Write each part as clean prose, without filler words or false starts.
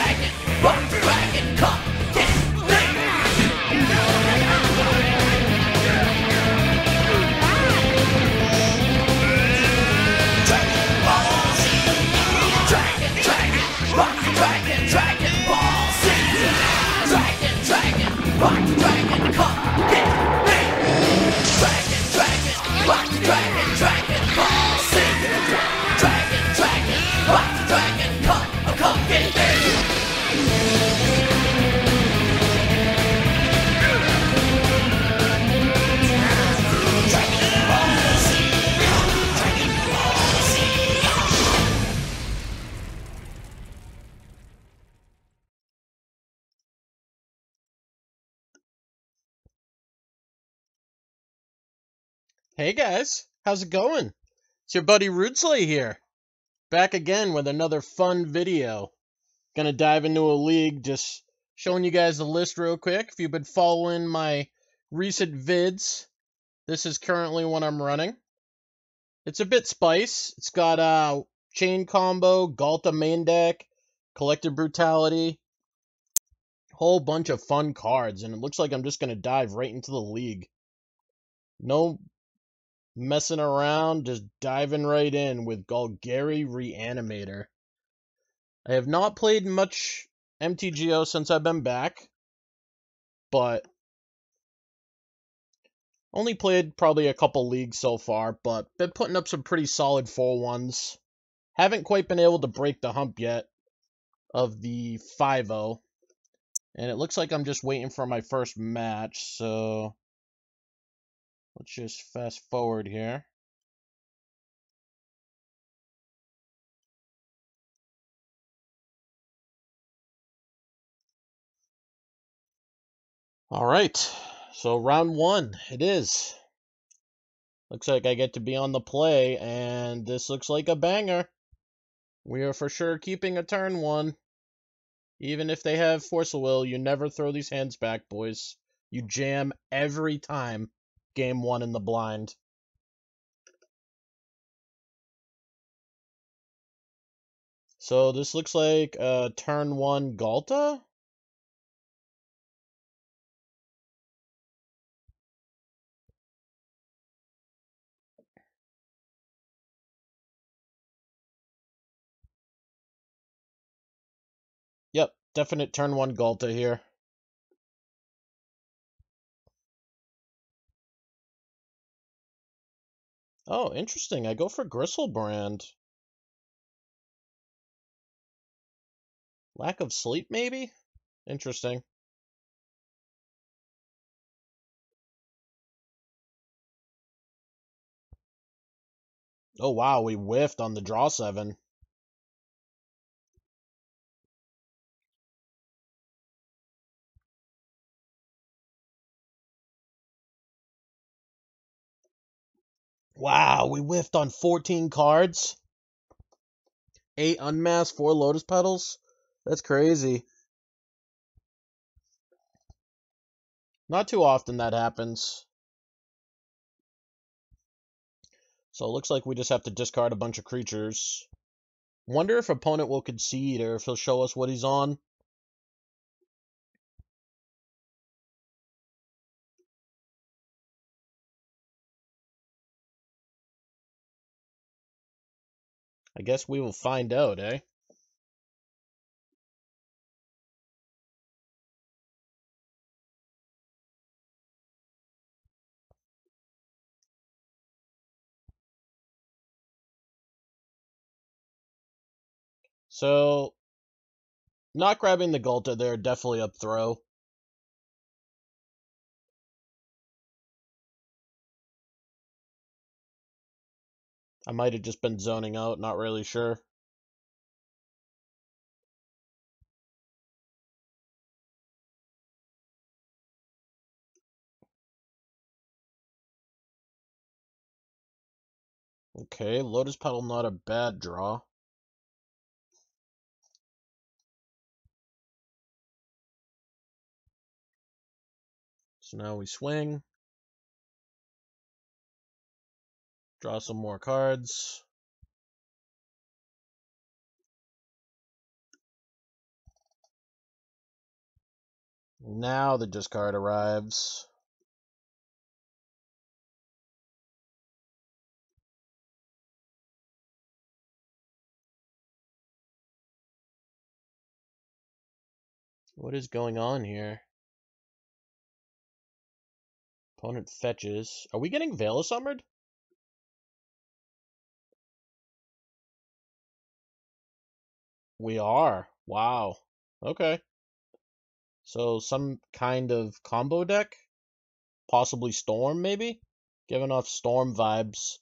dragon, rock the dragon, come get me. Dragon Ball Z. Dragon, dragon, rock the dragon, Dragon Ball Z. Dragon, dragon, rock the dragon, come get me. Dragon, dragon, rock the dragon, Dragon Ball Z. Dragon, dragon, rock the dragon, come get me. Hey guys, how's it going? It's your buddy Rudsley here, back again with another fun video. Gonna dive into a league, just showing you guys the list real quick. If you've been following my recent vids, this is currently what I'm running. It's a bit spice. It's got Chain Combo, Galta main deck, Collective Brutality, whole bunch of fun cards, and it looks like I'm just gonna dive right into the league. No messing around, just diving right in with Golgari Reanimator. I have not played much MTGO since I've been back, but only played probably a couple leagues so far, but been putting up some pretty solid 4-1s. Haven't quite been able to break the hump yet of the 5-0, and it looks like I'm just waiting for my first match, so let's just fast forward here. Alright, so round 1, it is. Looks like I get to be on the play, and this looks like a banger. We are for sure keeping a turn 1. Even if they have Force of Will, you never throw these hands back, boys. You jam every time game 1 in the blind. So this looks like turn 1 Galta? Yep, definite turn 1 Galta here. Oh, interesting. I go for Gristlebrand. Lack of sleep, maybe? Interesting. Oh, wow, we whiffed on the draw 7. Wow, we whiffed on 14 cards. 8 Unmasked, 4 Lotus Petals. That's crazy. Not too often that happens. So it looks like we just have to discard a bunch of creatures. Wonder if opponent will concede or if he'll show us what he's on. I guess we will find out, eh? So, not grabbing the Gulta there, definitely up throw. I might have just been zoning out, not really sure. Okay, Lotus Petal not a bad draw. So now we swing. Draw some more cards. Now the discard arrives. What is going on here? Opponent fetches. Are we getting Veil of Summered? We are. Wow. Okay. So some kind of combo deck? Possibly Storm, maybe? Giving off Storm vibes.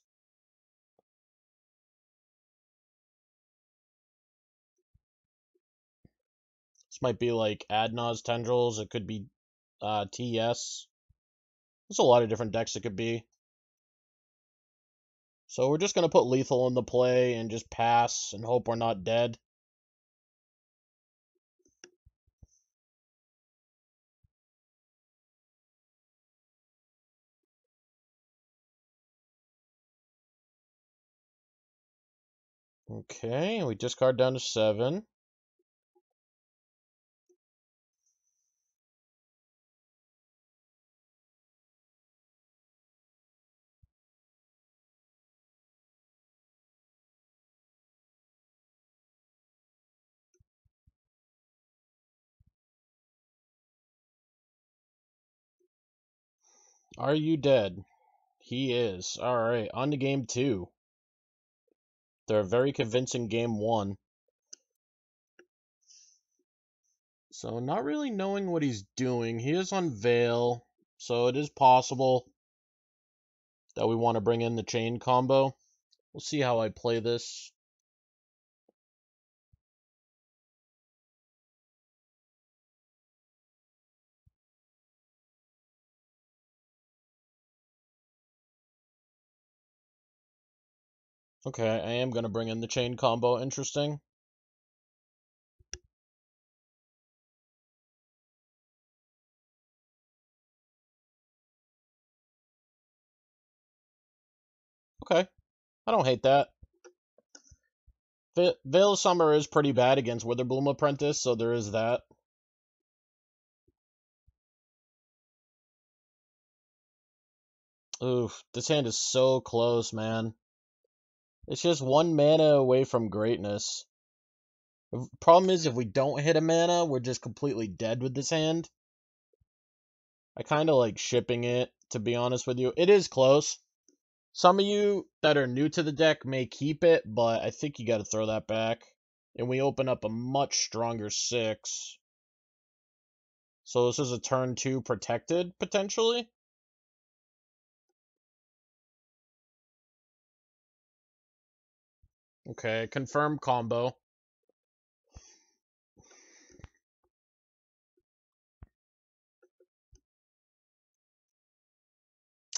This might be like Adnaz Tendrils. It could be TS. There's a lot of different decks it could be. So we're just going to put Lethal in the play and just pass and hope we're not dead. Okay, we discard down to 7. Are you dead? He is. Alright, on to game 2. They're a very convincing game 1. So not really knowing what he's doing. He is on Veil, so it is possible that we want to bring in the chain combo. We'll see how I play this. Okay, I am going to bring in the chain combo. Interesting. Okay, I don't hate that. Veil of Summer is pretty bad against Witherbloom Apprentice, so there is that. Oof, this hand is so close, man. It's just 1 mana away from greatness. The problem is, if we don't hit a mana, we're just completely dead with this hand. I kind of like shipping it, to be honest with you. It is close. Some of you that are new to the deck may keep it, but I think you got to throw that back. And we open up a much stronger 6. So this is a turn 2 protected, potentially. Okay, confirm combo.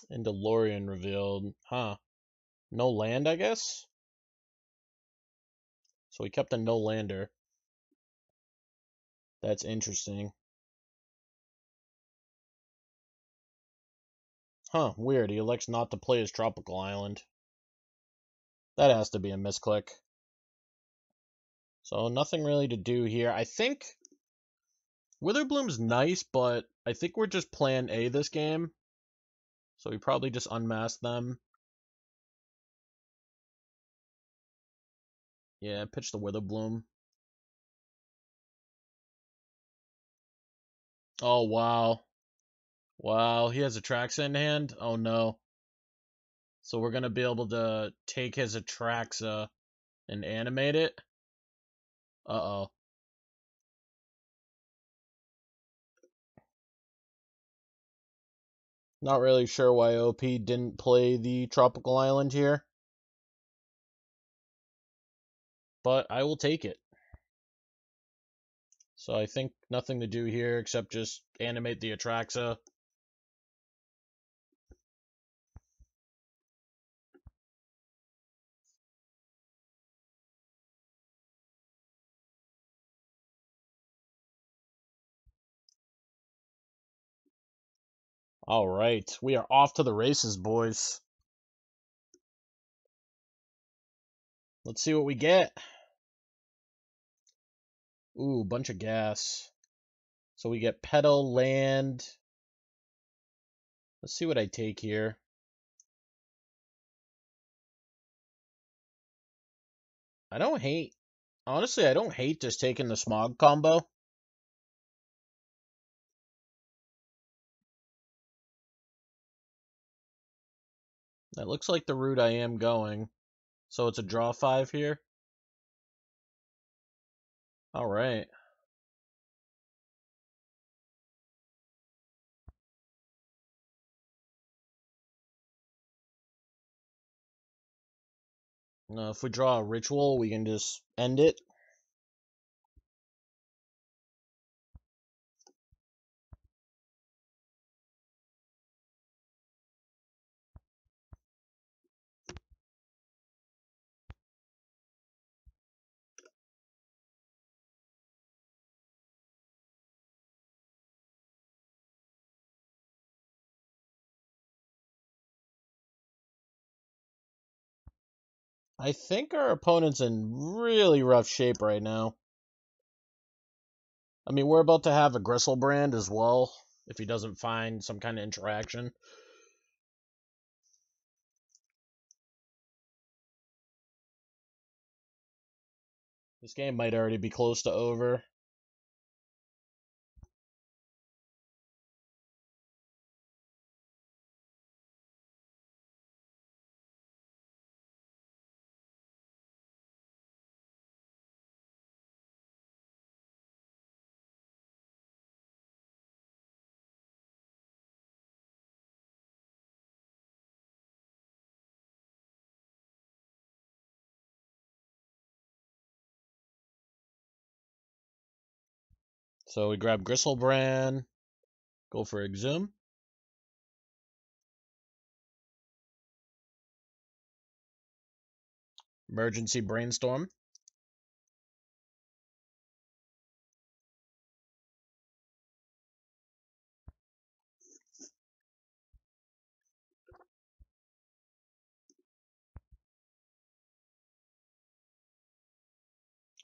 And DeLorean revealed. Huh. No land, I guess? So we kept a no lander. That's interesting. Huh, weird. He elects not to play his Tropical Island. That has to be a misclick. So nothing really to do here. I think Witherbloom's nice, but I think we're just plan A this game. So we probably just unmask them. Yeah, pitch the Witherbloom. Oh, wow. Wow, he has Atraxa in hand? Oh, no. So we're going to be able to take his Atraxa and animate it? Uh-oh. Not really sure why OP didn't play the Tropical Island here. But I will take it. So I think nothing to do here except just animate the Atraxa. All right, we are off to the races, boys. Let's see what we get. Ooh, bunch of gas. So we get petal, land. Let's see what I take here. I don't hate, honestly, I don't hate just taking the smog combo. That looks like the route I am going. So it's a draw 5 here. All right. If we draw a ritual, we can just end it. I think our opponent's in really rough shape right now. I mean, we're about to have a Griselbrand as well, if he doesn't find some kind of interaction. This game might already be close to over. So we grab Griselbrand, go for Exhume. Emergency Brainstorm.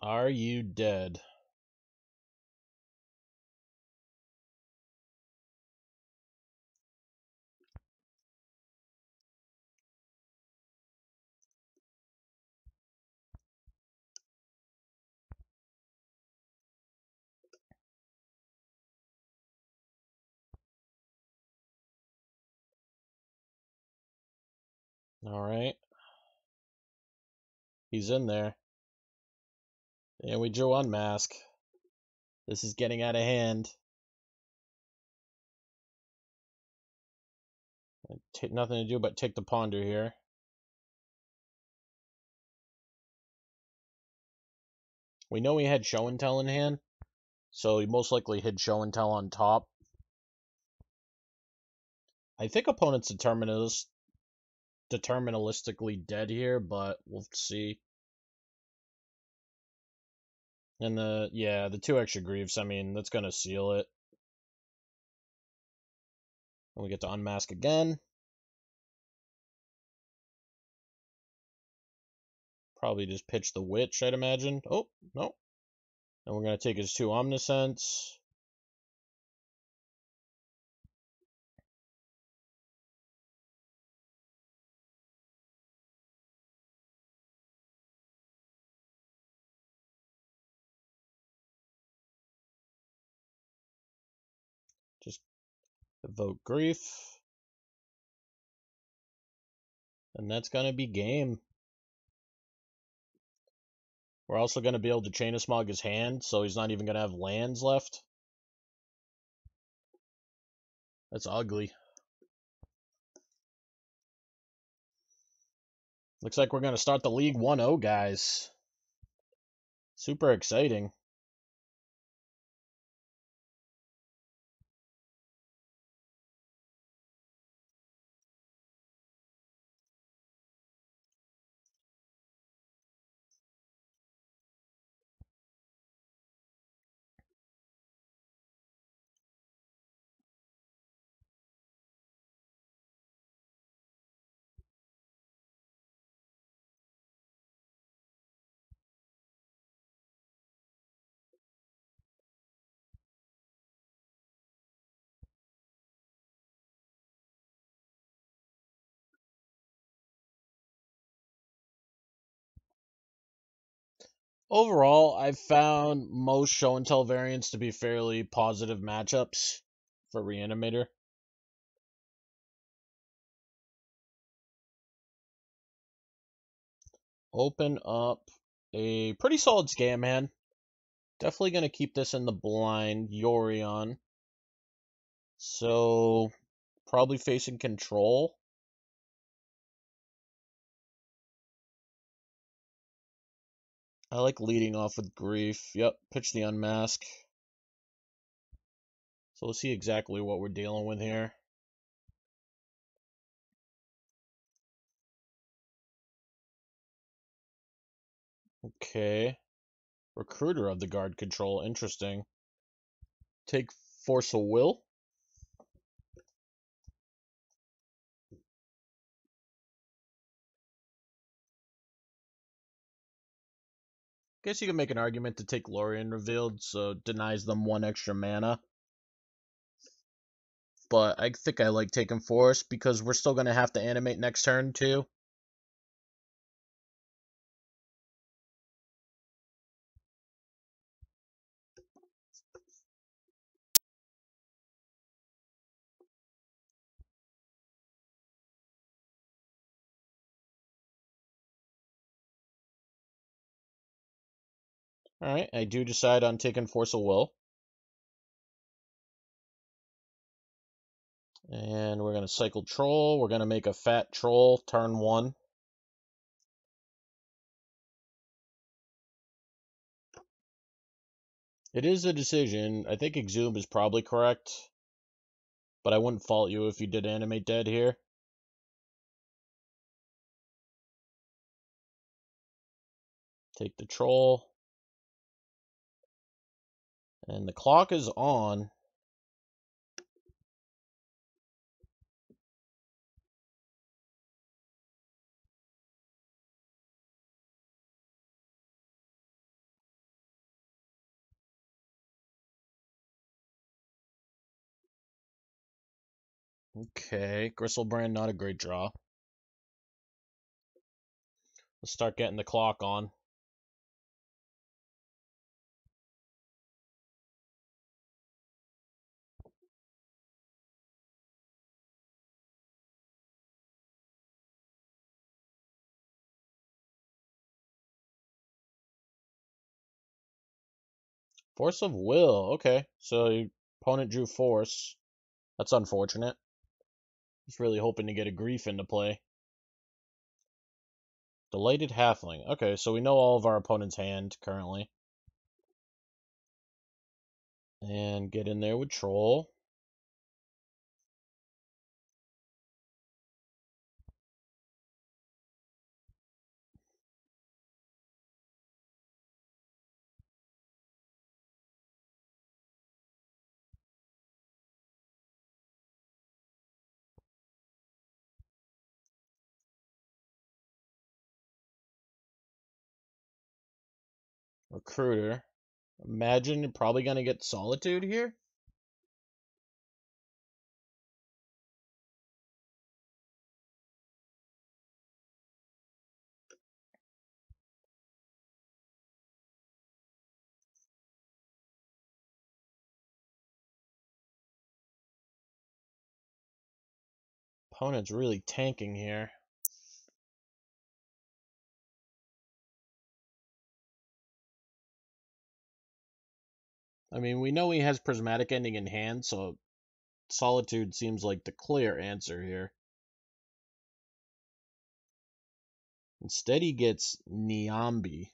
Are you dead? All right. He's in there. And we drew Unmask. This is getting out of hand. Nothing to do but take the Ponder here. We know he had Show and Tell in hand, so he most likely hid Show and Tell on top. I think opponent's deterministically dead here, but we'll see. And the 2 extra Griefs, I mean, that's gonna seal it. And we get to Unmask again. Probably just pitch the Witch, I'd imagine. Oh, no. And we're gonna take his 2 Omniscience. Just evoke Grief. And that's gonna be game. We're also going to be able to Chain of Smog his hand, so he's not even going to have lands left. That's ugly. Looks like we're going to start the league 1-0, guys. Super exciting. Overall, I've found most show and tell variants to be fairly positive matchups for Reanimator. Open up a pretty solid Scam hand. Definitely going to keep this in the blind. Yorion. So, probably facing control. I like leading off with Grief. Yep, pitch the Unmask. So we'll see exactly what we're dealing with here. Okay. Recruiter of the guard control. Interesting. Take Force of Will. Guess you can make an argument to take Lorien Revealed, so it denies them 1 extra mana. But I think I like taking Force because we're still going to have to animate next turn too. Alright, I do decide on taking Force of Will. And we're going to cycle Troll. We're going to make a fat Troll turn 1. It is a decision. I think Exhume is probably correct. But I wouldn't fault you if you did animate dead here. Take the Troll. And the clock is on. Okay, Gristlebrand, not a great draw. Let's start getting the clock on. Force of Will. Okay, so your opponent drew Force. That's unfortunate. He's really hoping to get a Grief into play. Delighted Halfling. Okay, so we know all of our opponent's hand currently. And get in there with Troll. Recruiter. Imagine you're probably going to get Solitude here. Opponent's really tanking here. I mean, we know he has Prismatic Ending in hand, so Solitude seems like the clear answer here. Instead, he gets Niambi.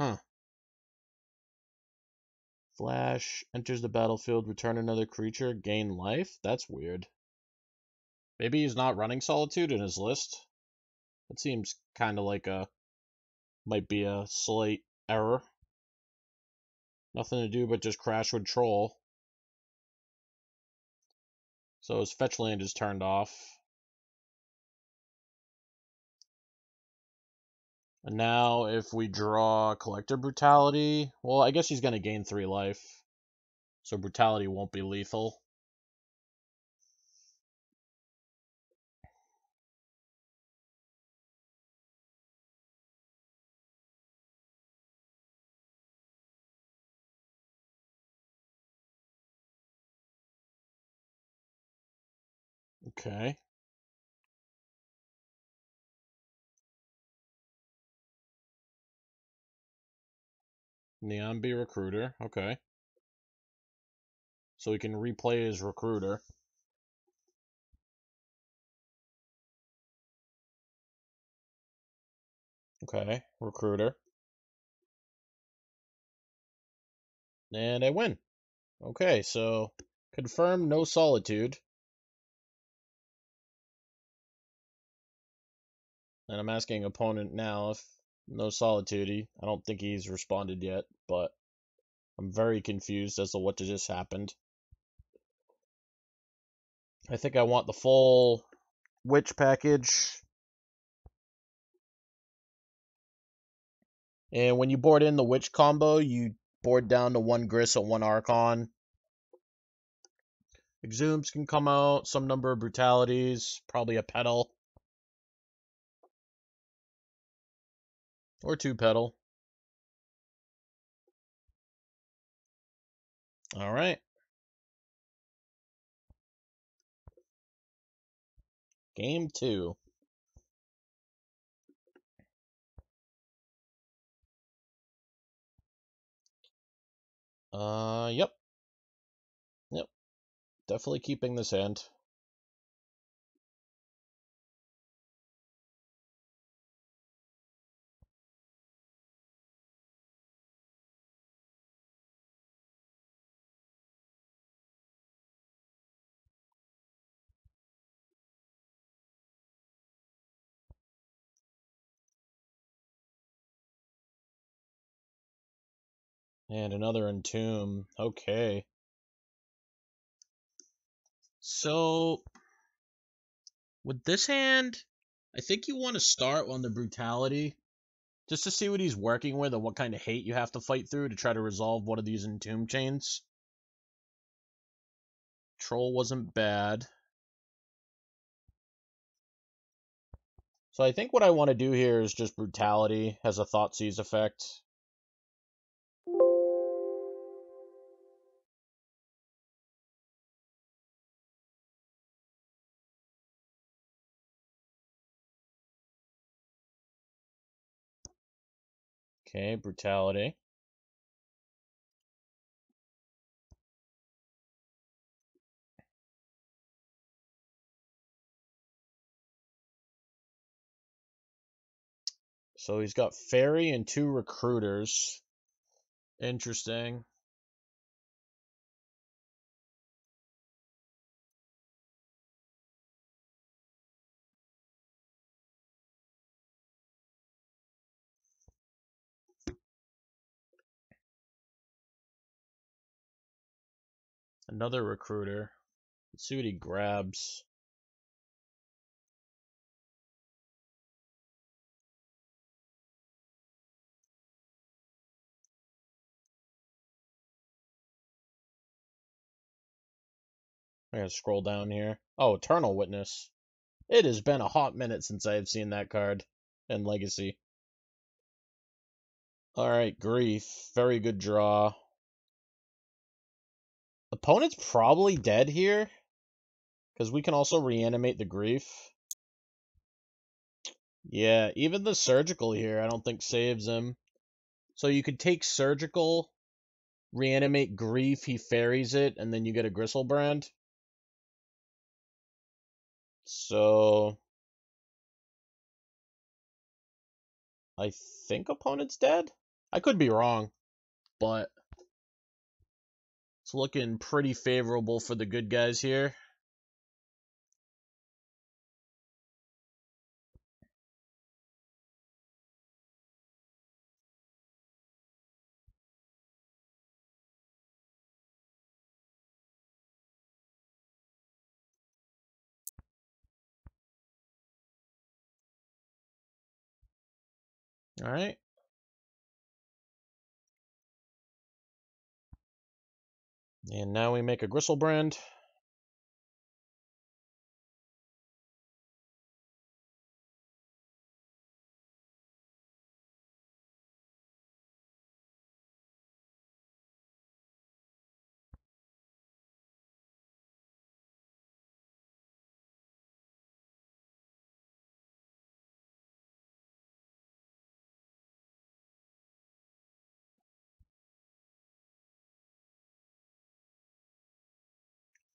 Huh. Flash, enters the battlefield, return another creature, gain life? That's weird. Maybe he's not running Solitude in his list? That seems kind of like might be a slight error. Nothing to do but just crash with Troll. So his fetch land is turned off. And now if we draw Collector Brutality, well, I guess he's going to gain 3 life. So Brutality won't be lethal. Okay. Neon B recruiter. Okay. So he can replay his recruiter. Okay, recruiter. And I win. Okay, so confirm no solitude. And I'm asking opponent now if no solitude. I don't think he's responded yet, but I'm very confused as to what just happened. I think I want the full witch package. And when you board in the witch combo, you board down to 1 Gris and 1 Archon. Exhumes can come out, some number of brutalities, probably a petal. Or 2 petal. Alright. Game 2. Yep. Yep. Definitely keeping this hand. And another Entomb. Okay. So, with this hand, I think you want to start on the brutality, just to see what he's working with and what kind of hate you have to fight through to try to resolve one of these Entomb chains. Troll wasn't bad. So I think what I want to do here is just brutality as a Thoughtseize effect. Okay, brutality. So he's got Fairy and 2 recruiters. Interesting. Another recruiter. Let's see what he grabs. I gotta scroll down here. Oh, Eternal Witness. It has been a hot minute since I have seen that card in Legacy. Alright, Grief. Very good draw. Opponent's probably dead here, because we can also reanimate the Grief. Yeah, even the Surgical here I don't think saves him. So you could take Surgical, reanimate Grief, he fairies it, and then you get a Griselbrand. So I think opponent's dead? I could be wrong, but it's looking pretty favorable for the good guys here. Alright. And now we make a Griselbrand.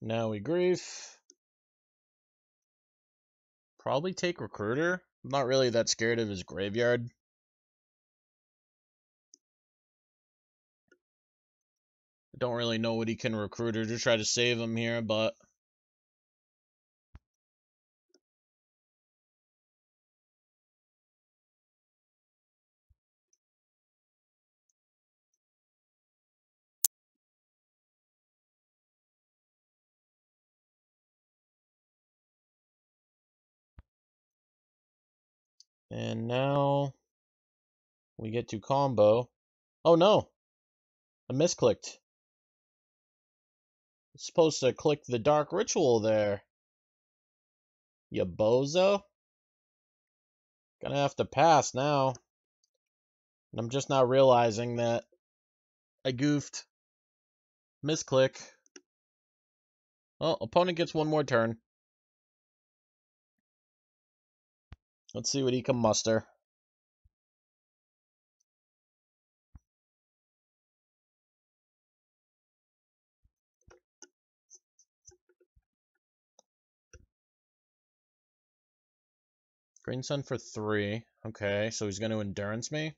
Now we grief. Probably take Recruiter. I'm not really that scared of his graveyard. I don't really know what he can Recruiter to try to save him here, but... And now we get to combo. Oh no! I misclicked. It's supposed to click the Dark Ritual there. Ya bozo. Gonna have to pass now. And I'm just now realizing that I goofed. Misclick. Oh, opponent gets one more turn. Let's see what he can muster. Green Sun for 3. Okay, so he's going to Endurance me.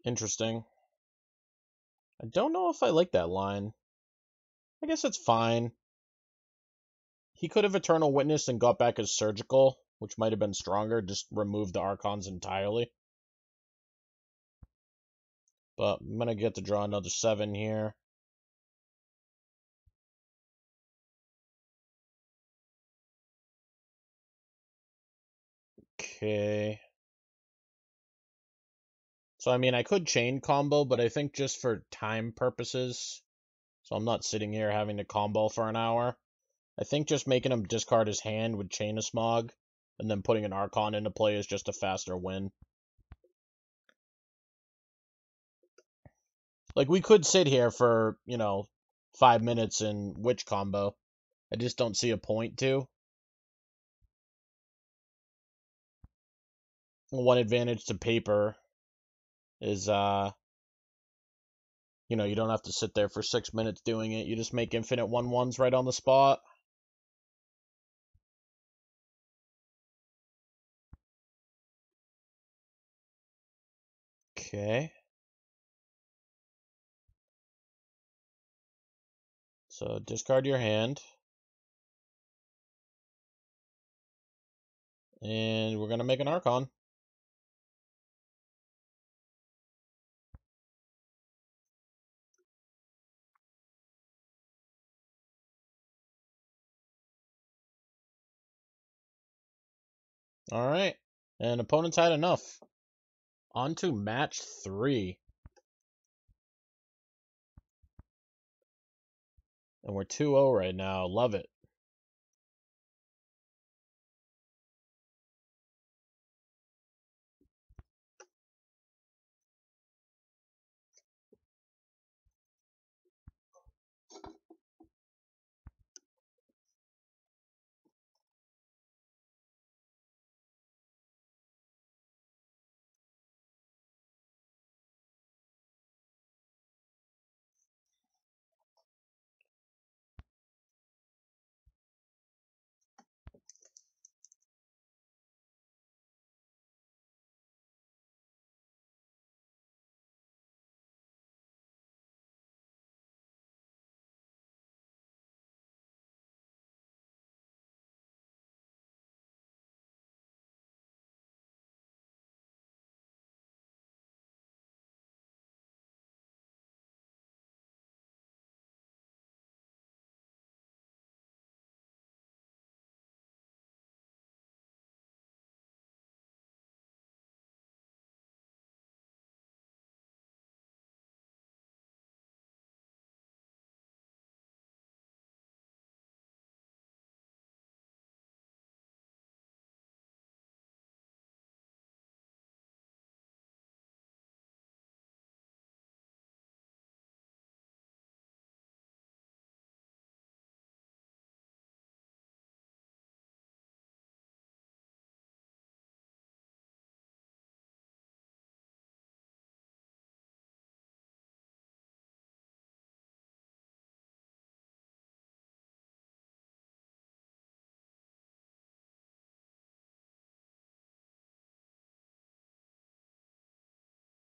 Interesting. I don't know if I like that line. I guess it's fine. He could have Eternal Witness and got back his Surgical, which might have been stronger. Just remove the Archons entirely. But I'm going to get to draw another 7 here. Okay. So, I mean, I could chain combo, but I think just for time purposes, so I'm not sitting here having to combo for an hour, I think just making him discard his hand with Chain of Smog, and then putting an Archon into play is just a faster win. Like, we could sit here for, 5 minutes and Witch combo. I just don't see a point to. One advantage to paper is, you don't have to sit there for 6 minutes doing it. You just make infinite 1/1s right on the spot. Okay. So discard your hand. And we're going to make an Archon. Alright. And opponent's had enough. On to match 3. And we're 2-0 right now. Love it.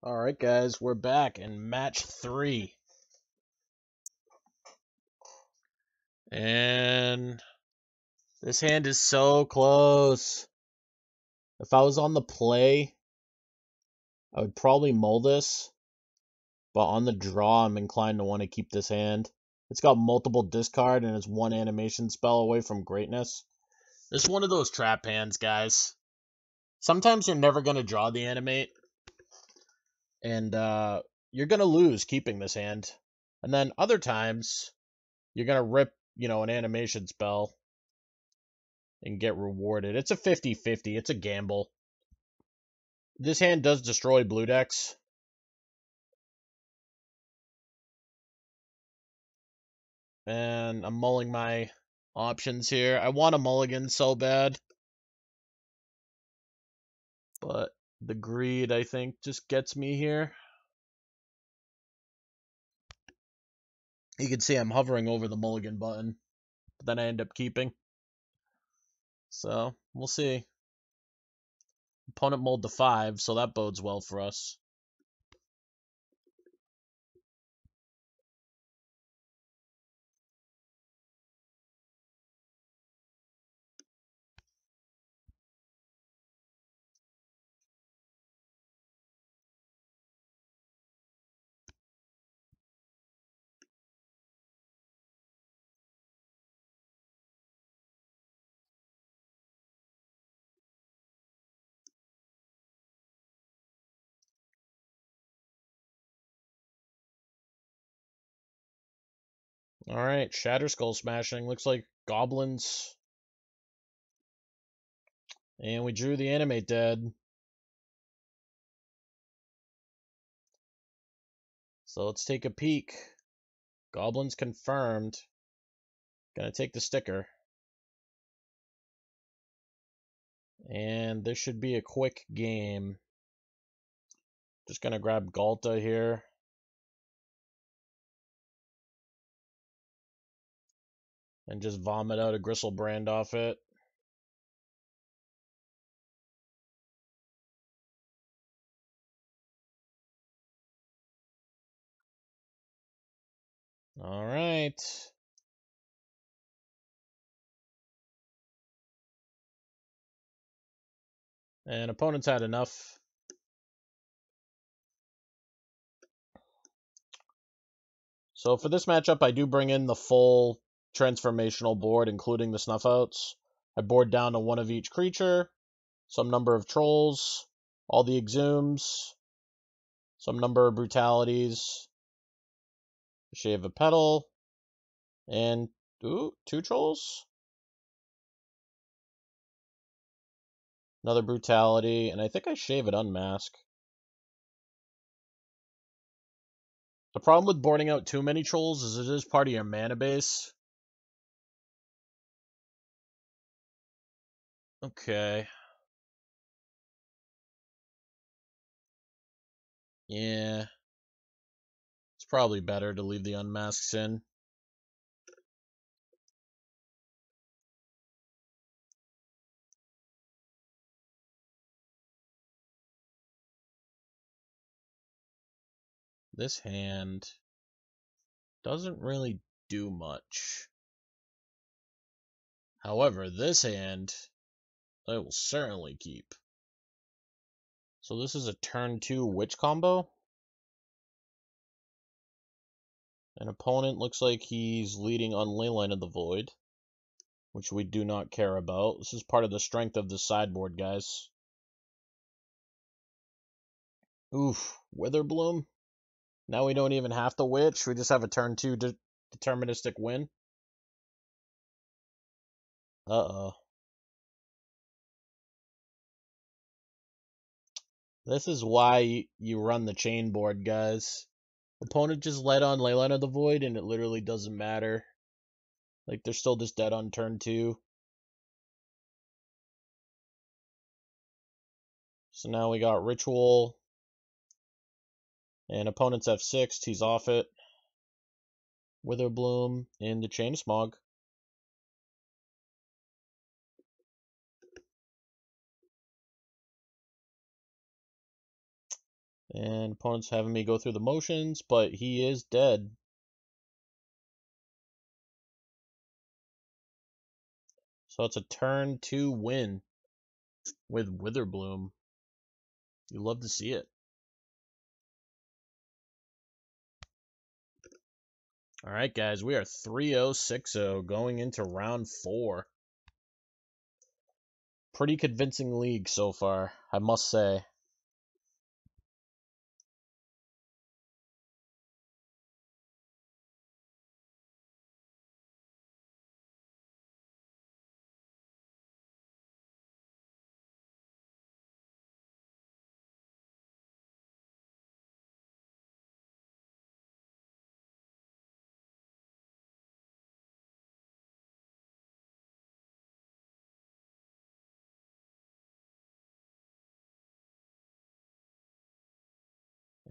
Alright, guys, we're back in match 3. And this hand is so close. If I was on the play, I would probably mull this. But on the draw, I'm inclined to want to keep this hand. It's got multiple discard and it's one animation spell away from greatness. This is one of those trap hands, guys. Sometimes you're never going to draw the animate. And you're going to lose keeping this hand. And then other times, you're going to rip, an animation spell and get rewarded. It's a 50-50. It's a gamble. This hand does destroy blue decks. And I'm mulling my options here. I want a mulligan so bad. But the greed, I think, just gets me here. You can see I'm hovering over the mulligan button. But then I end up keeping. So, we'll see. Opponent mulled to 5, so that bodes well for us. Alright, Shatter Skull Smashing. Looks like goblins. And we drew the Animate Dead. So let's take a peek. Goblins confirmed. Gonna take the sticker. And this should be a quick game. Just gonna grab Galta here. And just vomit out a Griselbrand off it. Alright. And opponents had enough. So for this matchup, I do bring in the full transformational board, including the snuff outs. I board down to one of each creature, some number of trolls, all the exhumes, some number of brutalities, shave a petal, and two trolls, another brutality, and I think I shave it unmask. The problem with boarding out too many trolls is it is part of your mana base. Okay. Yeah. It's probably better to leave the unmasks in. This hand doesn't really do much. However, this hand I will certainly keep. So this is a turn 2 witch combo. An opponent looks like he's leading on Leyline of the Void, which we do not care about. This is part of the strength of the sideboard, guys. Oof, Witherbloom. Now we don't even have to witch. We just have a turn 2 deterministic win. Uh-oh. This is why you run the chain board, guys. Opponent just led on Leyline of the Void, and it literally doesn't matter. Like, they're still just dead on turn 2. So now we got Ritual. And opponent's F6, he's off it. Witherbloom into Chain Smog. And opponent's having me go through the motions, but he is dead. So it's a turn 2 win with Witherbloom. You love to see it. All right, guys, we are 3-0, 6-0 going into round 4. Pretty convincing league so far, I must say.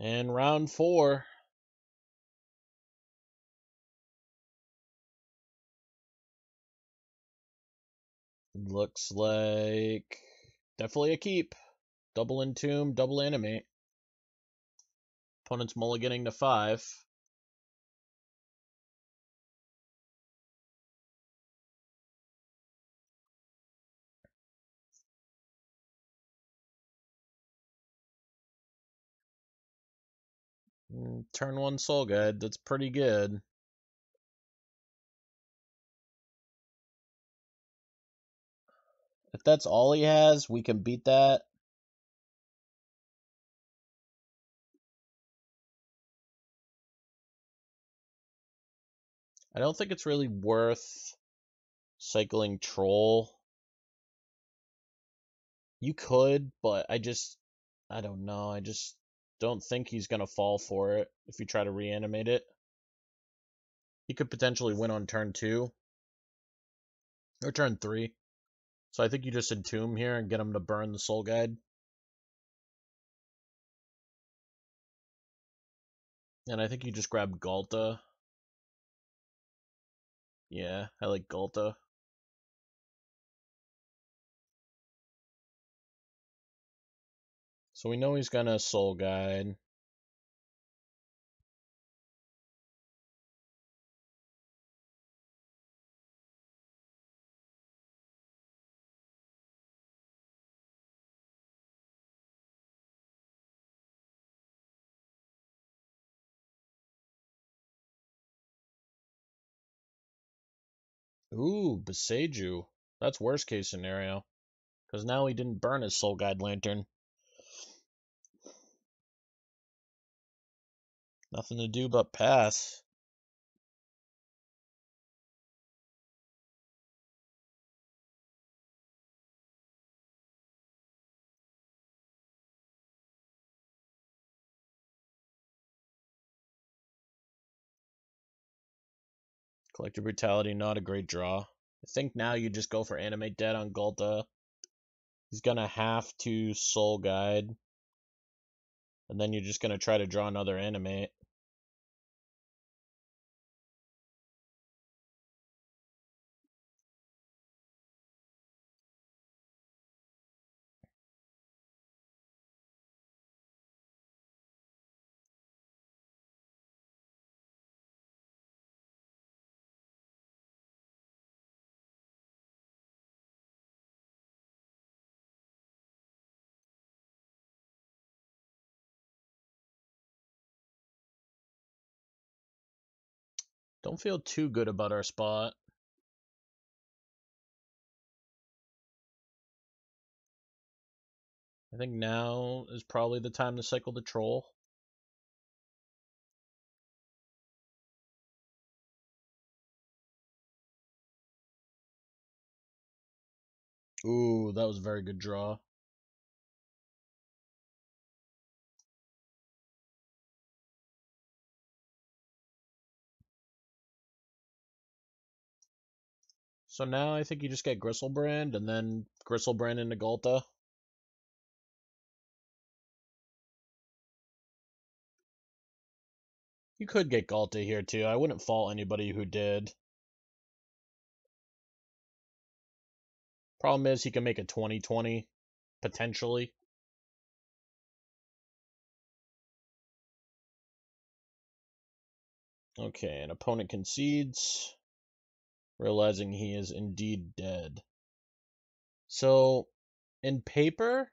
And round 4. Looks like definitely a keep. Double Entomb, double Animate. Opponent's mulliganing to 5. Turn 1 Soul Guide, that's pretty good. If that's all he has, we can beat that. I don't think it's really worth cycling Troll. You could, but I don't know. I just don't think he's going to fall for it if you try to reanimate it. He could potentially win on turn 2 or turn 3. So I think you just Entomb here and get him to burn the Soul Guide. And I think you just grab Galta. Yeah, I like Galta. So we know he's gonna Soul Guide. Ooh, Boseiju. That's worst case scenario. Because now he didn't burn his Soul Guide Lantern. Nothing to do but pass. Collector Brutality, not a great draw. I think now you just go for Animate Dead on Galta. He's gonna have to Soul Guide. And then you're just gonna try to draw another Animate. Don't feel too good about our spot. I think now is probably the time to cycle the Troll. Ooh, that was a very good draw. So now I think you just get Griselbrand and then Griselbrand into Galta. You could get Galta here too. I wouldn't fault anybody who did. Problem is he can make a 20-20, potentially. Okay, an opponent concedes, realizing he is indeed dead. So, in paper,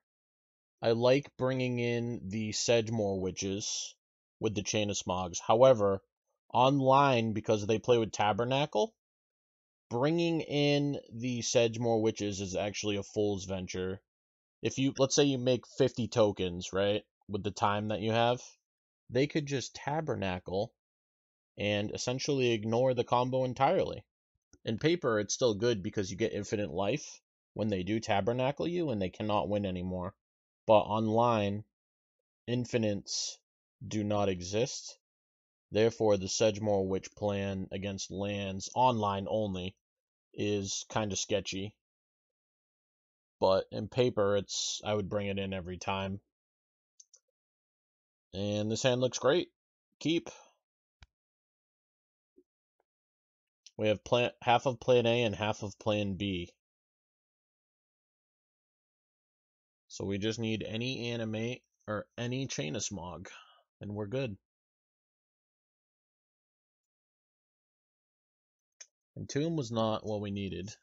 I like bringing in the Sedgemoor Witches with the Chain of Smogs. However, online, because they play with Tabernacle, bringing in the Sedgemoor Witches is actually a fool's venture. If you, let's say you make 50 tokens, right, with the time that you have, they could just Tabernacle and essentially ignore the combo entirely. In paper, it's still good because you get infinite life when they do Tabernacle you and they cannot win anymore. But online, infinites do not exist. Therefore, the Sedgemoor Witch plan against lands, online only, is kind of sketchy. But in paper, I would bring it in every time. And this hand looks great. Keep. We have half of plan A and half of plan B. So we just need any animate or any Chain of Smog, and we're good. And Tomb was not what we needed.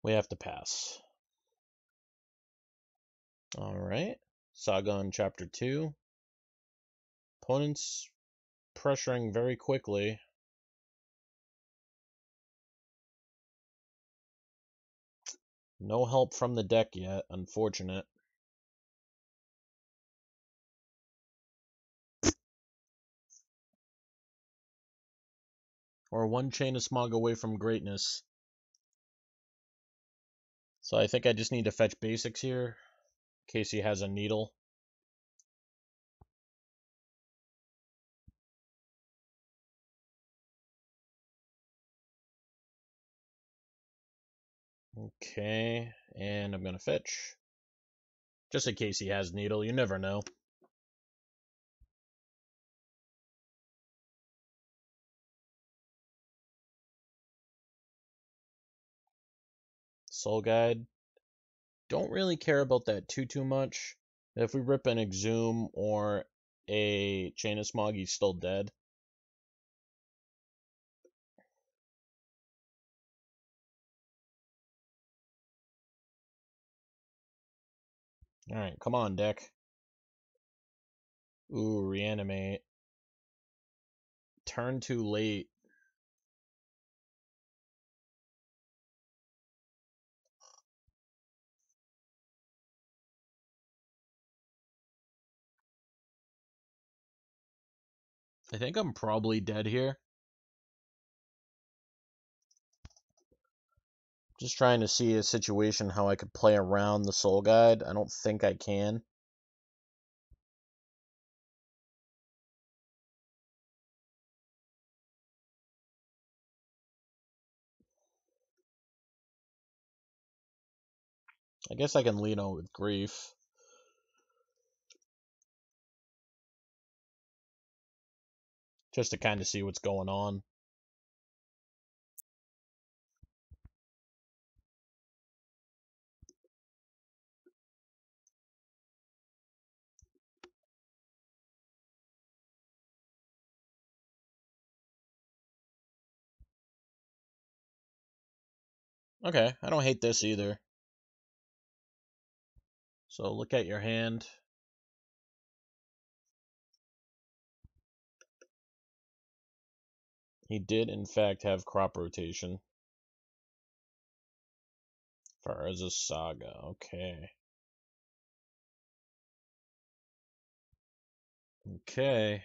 We have to pass. Alright. Saga Chapter 2. Opponents pressuring very quickly. No help from the deck yet, unfortunate. Or one Chain of Smog away from greatness. So I think I just need to fetch basics here, in case he has a needle. Okay, and I'm gonna fetch. Just in case he has needle, you never know. Soul Guide. Don't really care about that too much. If we rip an Exhume or a Chain of Smog, he's still dead. Alright, come on, deck. Ooh, reanimate. Turn too late. I think I'm probably dead here. Just trying to see a situation how I could play around the Soul Guide. I don't think I can. I guess I can lead on with Grief. Just to kind of see what's going on. Okay, I don't hate this either. So look at your hand. He did, in fact, have crop rotation. Urza's Saga, okay. Okay.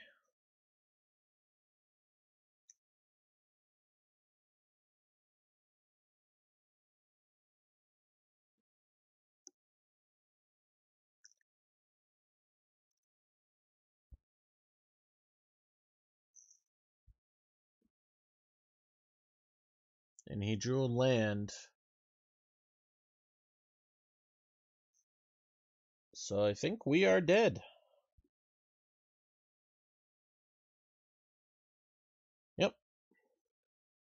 And he drew a land. So I think we are dead. Yep.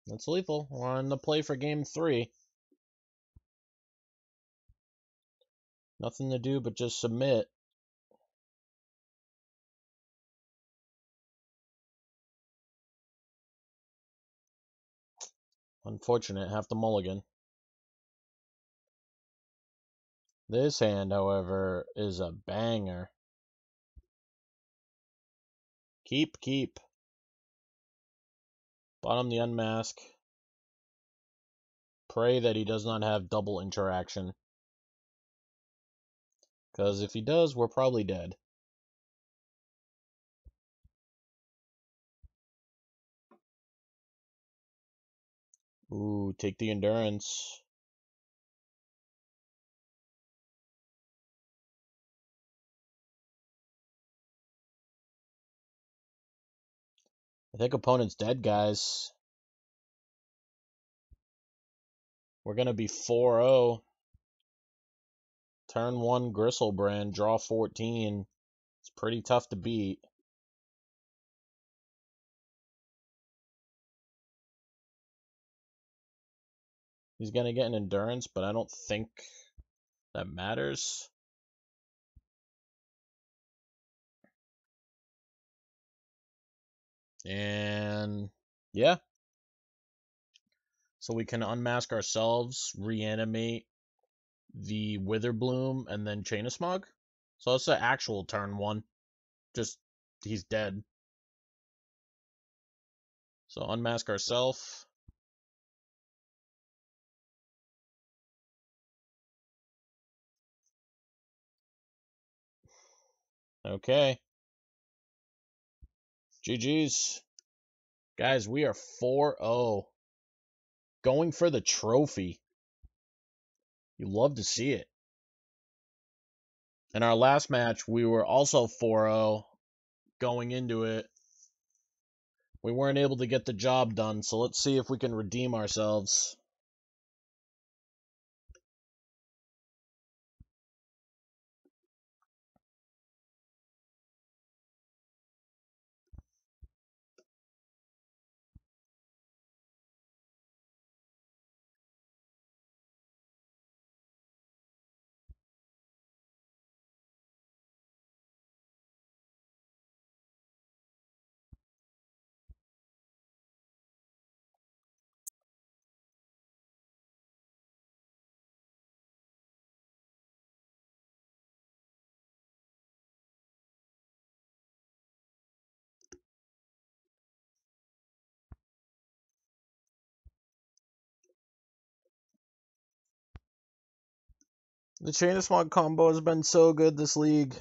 That's lethal. We're on the play for game 3. Nothing to do but just submit. Unfortunate, half the mulligan. This hand, however, is a banger. Keep. Bottom the unmask. Pray that he does not have double interaction. Because if he does, we're probably dead. Ooh, take the endurance. I think opponent's dead, guys. We're going to be 4-0. Turn 1 Griselbrand, draw 14. It's pretty tough to beat. He's going to get an endurance, but I don't think that matters. And yeah. So we can unmask ourselves, reanimate the Witherbloom, and then Chain of Smog. So it's the actual turn 1. Just, he's dead. So unmask ourselves. Okay. GG's. Guys, we are 4-0. Going for the trophy. You love to see it. In our last match, we were also 4-0 going into it. We weren't able to get the job done, so let's see if we can redeem ourselves. The Chain of Smog combo has been so good this league.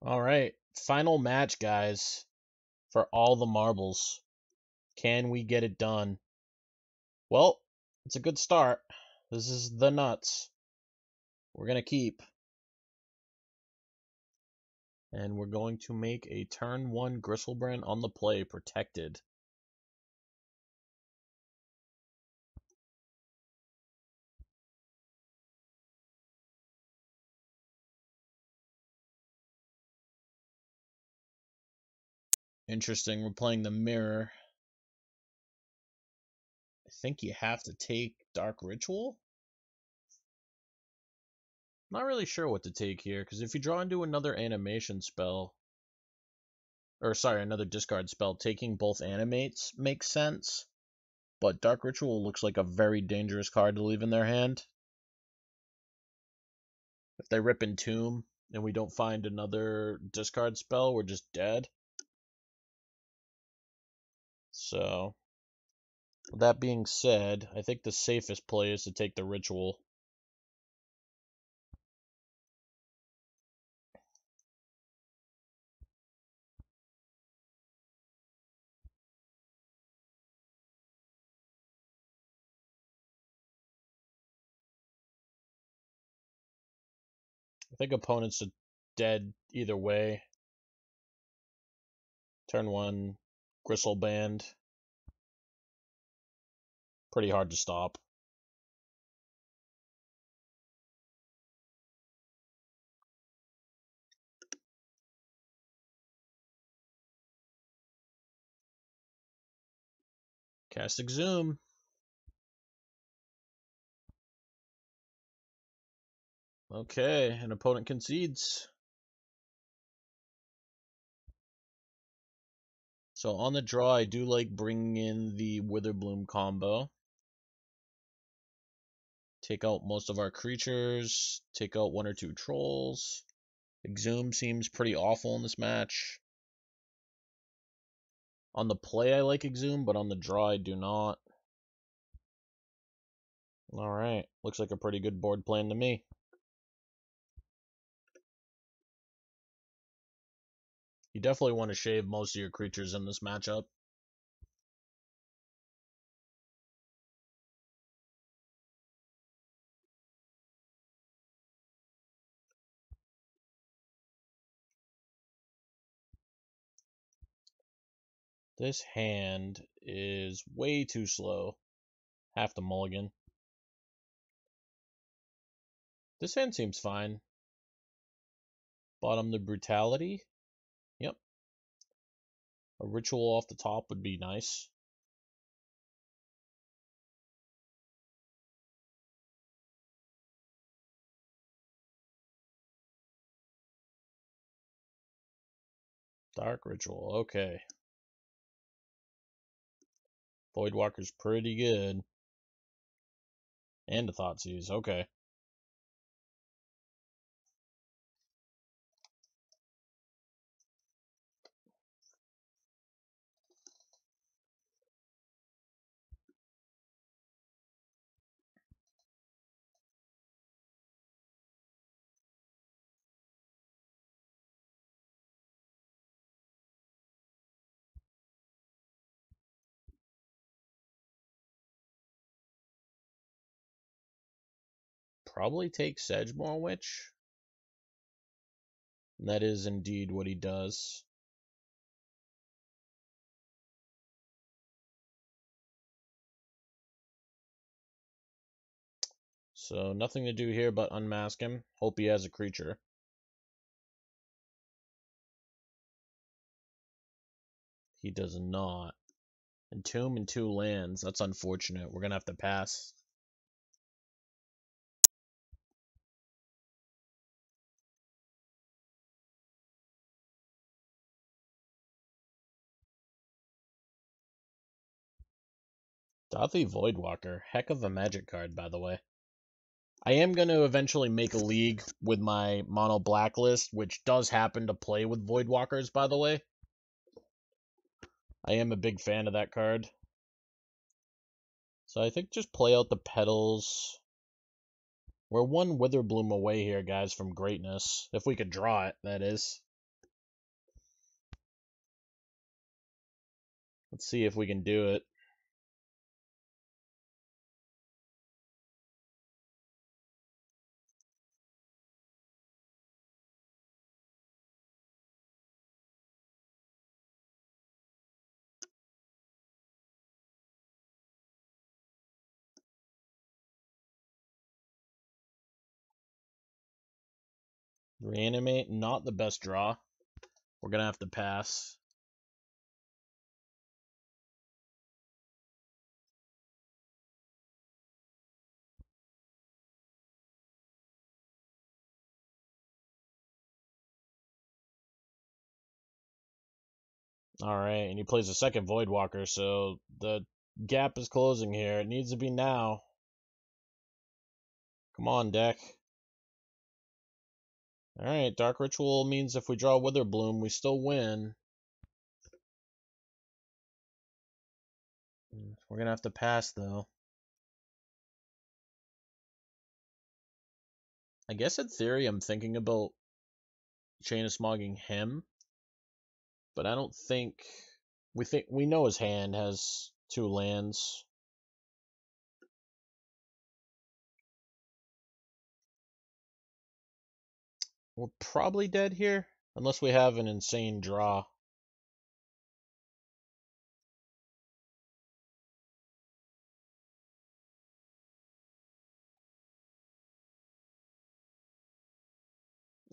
All right, final match, guys, for all the marbles. Can we get it done? Well, it's a good start. This is the nuts. We're going to keep. And we're going to make a turn 1 Griselbrand on the play, protected. Interesting, we're playing the mirror. I think you have to take Dark Ritual. Not really sure what to take here, because if you draw into another animation spell, or sorry, another discard spell, taking both animates makes sense. But Dark Ritual looks like a very dangerous card to leave in their hand. If they rip Entomb and we don't find another discard spell, we're just dead. So, with that being said, I think the safest play is to take the Ritual. I think opponents should dead either way. Turn 1, Gristleband. Pretty hard to stop. Cast Exhume. Okay, an opponent concedes. So on the draw, I do like bringing in the Witherbloom combo. Take out most of our creatures, take out 1 or 2 trolls. Exhume seems pretty awful in this match. On the play, I like Exhume, but on the draw, I do not. Alright, looks like a pretty good board plan to me. You definitely want to shave most of your creatures in this matchup. This hand is way too slow. Have to mulligan. This hand seems fine. Bottom the Brutality. Yep. A Ritual off the top would be nice. Dark Ritual, okay. Voidwalker's pretty good. And a Thoughtseize, okay. Probably take Sedgemoor Witch. And that is indeed what he does. So nothing to do here but unmask him. Hope he has a creature. He does not. Entomb and 2 lands. That's unfortunate. We're going to have to pass. Dauthi Voidwalker. Heck of a magic card, by the way. I am going to eventually make a league with my mono blacklist, which does happen to play with Voidwalkers, by the way. I am a big fan of that card. So I think just play out the Petals. We're 1 Witherbloom away here, guys, from greatness. If we could draw it, that is. Let's see if we can do it. Reanimate, not the best draw. We're going to have to pass. Alright, and he plays a second Voidwalker, so the gap is closing here. It needs to be now. Come on, deck. Alright, Dark Ritual means if we draw Witherbloom, we still win. We're going to have to pass, though. I guess in theory I'm thinking about Chain of Smogging him, but I don't think... We know his hand has 2 lands. We're probably dead here, unless we have an insane draw.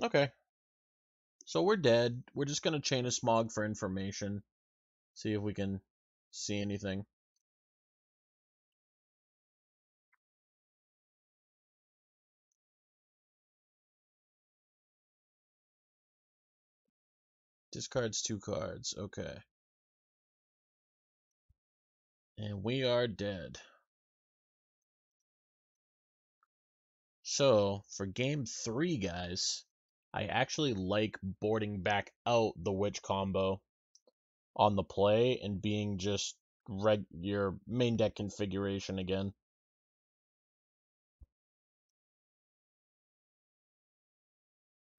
Okay, so we're dead. We're just gonna chain a smog for information. See if we can see anything. Discards 2 cards. Okay. And we are dead. So, for game 3, guys, I actually like boarding back out the Witch combo on the play and being just your main deck configuration again.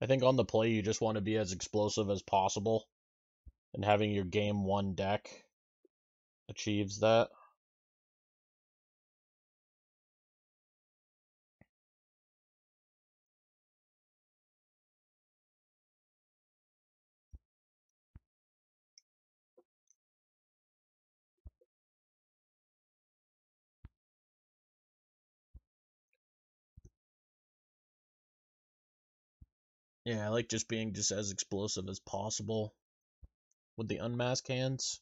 I think on the play you just want to be as explosive as possible, and having your game 1 deck achieves that. Yeah, I like just being just as explosive as possible with the unmask hands.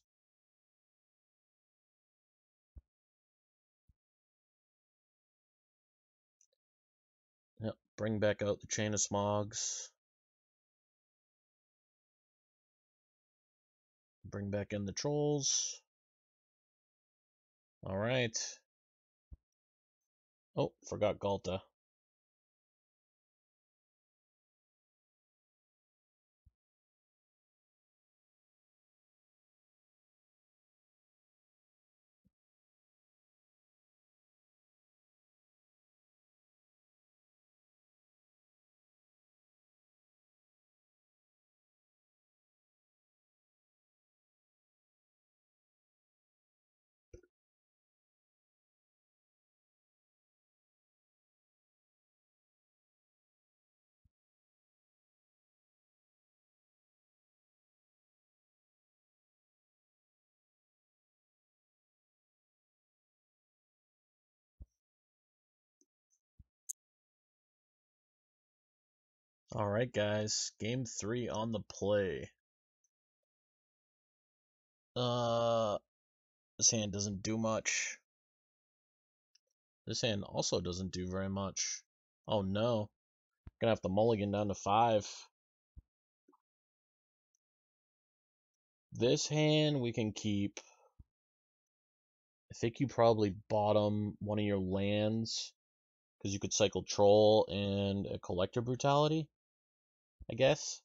Yep, bring back out the Chain of Smogs. Bring back in the Trolls. Alright. Oh, forgot Galta. Alright, guys. Game 3 on the play. This hand doesn't do much. This hand also doesn't do very much. Oh no. Gonna have to mulligan down to 5. This hand we can keep. I think you probably bottom one of your lands, because you could cycle Troll and a Collector Brutality, I guess.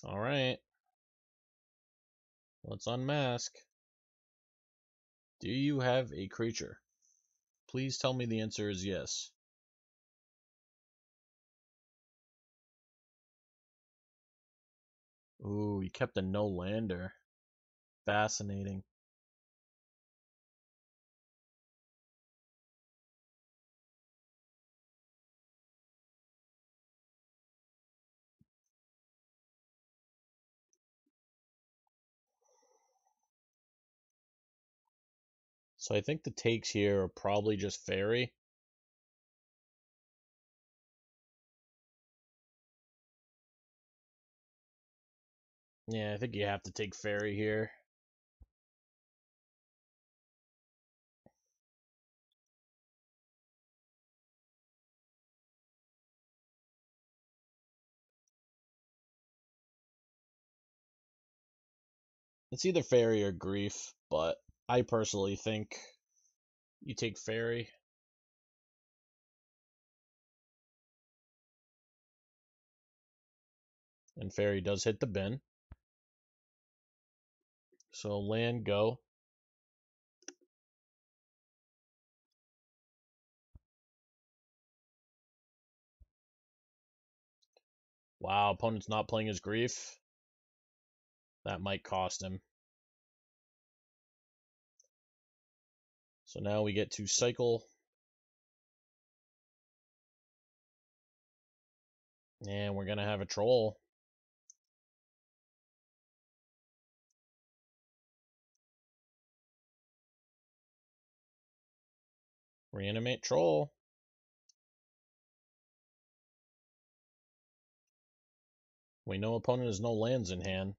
Alright. Let's unmask. Do you have a creature? Please tell me the answer is yes. Ooh, he kept a no lander. Fascinating. So I think the takes here are probably just fairy. Yeah, I think you have to take fairy here. It's either fairy or grief, but I personally think you take fairy. And fairy does hit the bin. So land go. Wow, opponent's not playing his grief. That might cost him. So now we get to cycle. And we're going to have a troll. Reanimate troll. We know opponent has no lands in hand.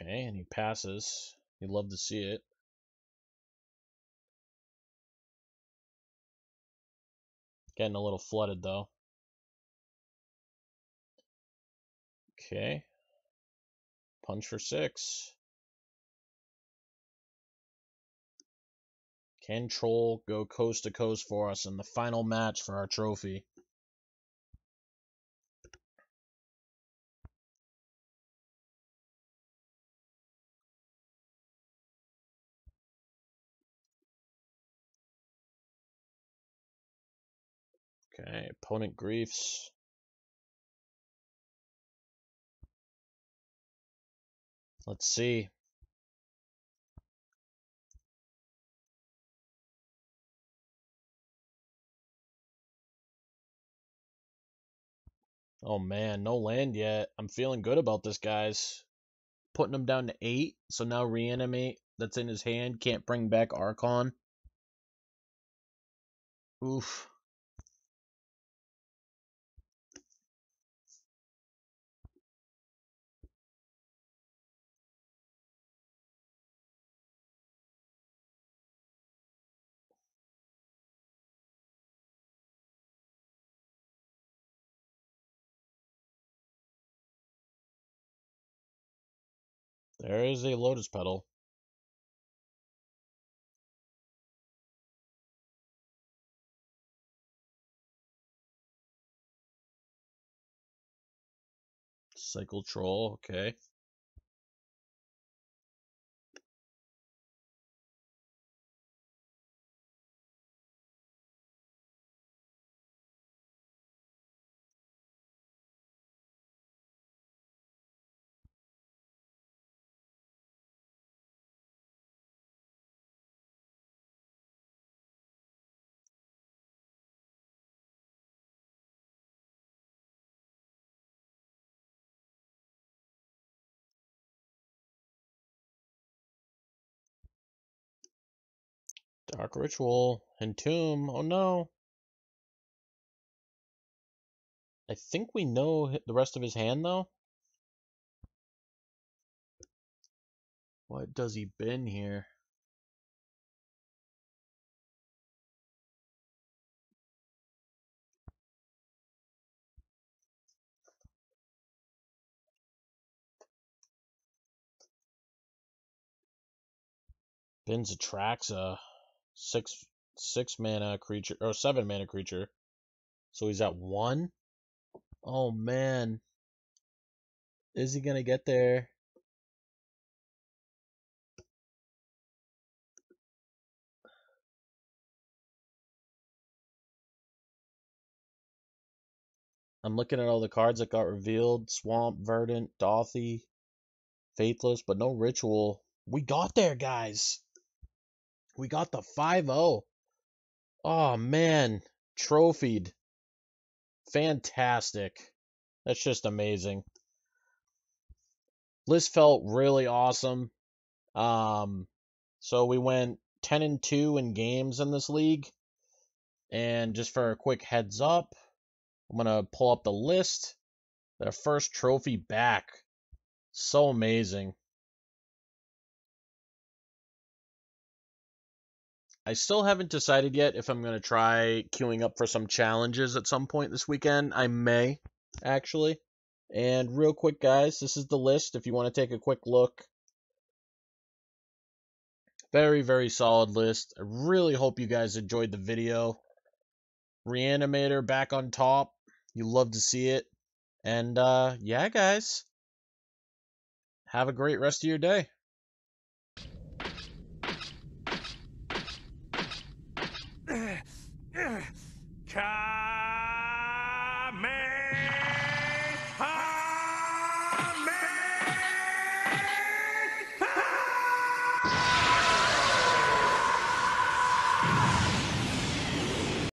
Okay, and he passes. You'd love to see it. Getting a little flooded though. Okay. Punch for 6. Can troll go coast to coast for us in the final match for our trophy? Okay, opponent griefs. Let's see. Oh man, no land yet. I'm feeling good about this, guys. Putting him down to 8, so now reanimate that's in his hand can't bring back Archon. Oof. There is a Lotus Petal. Cycle Troll, okay. Dark Ritual. Entomb. Oh no. I think we know the rest of his hand though. What does he bin here? Bins Atraxa. 6 mana creature or 7 mana creature. So he's at 1. Oh man. Is he gonna get there? I'm looking at all the cards that got revealed. Swamp, Verdant, Dothy, Faithless, but no Ritual. We got there, guys. We got the 5-0. Oh man. Trophied. Fantastic. That's just amazing. List felt really awesome. So we went 10-2 in games in this league. And just for a quick heads up, I'm going to pull up the list. Their first trophy back. So amazing. I still haven't decided yet if I'm going to try queuing up for some challenges at some point this weekend. I may, actually. And real quick, guys, this is the list if you want to take a quick look. Very, very solid list. I really hope you guys enjoyed the video. Reanimator back on top. You love to see it. And yeah, guys. Have a great rest of your day. Car